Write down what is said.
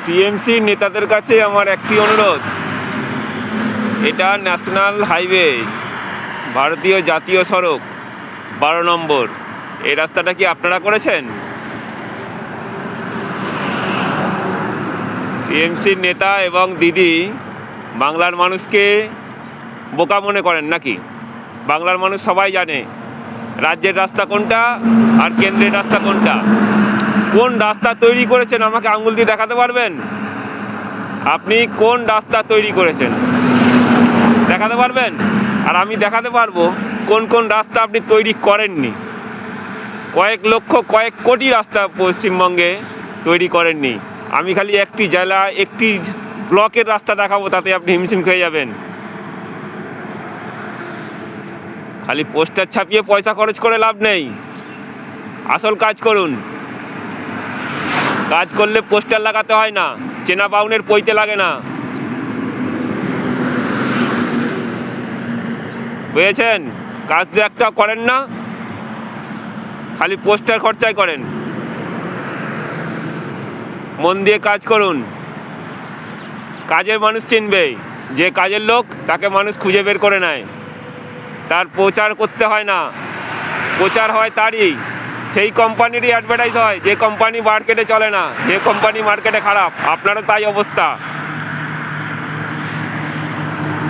TMC নেতাদের কাছে আমার একটি অনুরোধ, এটা ন্যাশনাল হাইওয়ে, ভারতীয় জাতীয় সড়ক 12 নম্বর, এই রাস্তাটা কি আপনারা করেছেন? টিএমসির নেতা এবং দিদি বাংলার মানুষকে বোকা মনে করেন নাকি? বাংলার মানুষ সবাই জানে রাজ্যের রাস্তা কোনটা আর কেন্দ্রের রাস্তা কোনটা। কোন রাস্তা তৈরি করেছেন আমাকে আঙুল দিয়ে দেখাতে পারবেন? আপনি কোন রাস্তা তৈরি করেছেন দেখাতে পারবেন? আর আমি দেখাতে পারবো কোন কোন রাস্তা আপনি তৈরি করেননি। কয়েক লক্ষ কয়েক কোটি রাস্তা পশ্চিমবঙ্গে তৈরি করেননি। আমি খালি একটি জেলা একটি ব্লকের রাস্তা দেখাবো, তাতে আপনি হিমশিম খেয়ে যাবেন। খালি পোস্টার ছাপিয়ে পয়সা খরচ করে লাভ নেই, আসল কাজ করুন। কাজ করলে পোস্টার লাগাতে হয় না, চেনা বাউনের পইতে লাগে না, বুঝেছেন? কাজ তো একটা করেন না, খালি পোস্টার খরচাই করেন। মন দিয়ে কাজ করুন, কাজের মানুষ চিনবে। যে কাজের লোক তাকে মানুষ খুঁজে বের করে নেয়। তার প্রচার করতে হয় না, প্রচার হয় তারই, সেই কোম্পানিরই অ্যাডভার্টাইজ হয় যে কোম্পানি মার্কেটে চলে না, যে কোম্পানি মার্কেটে খারাপ। আপনারও তাই অবস্থা।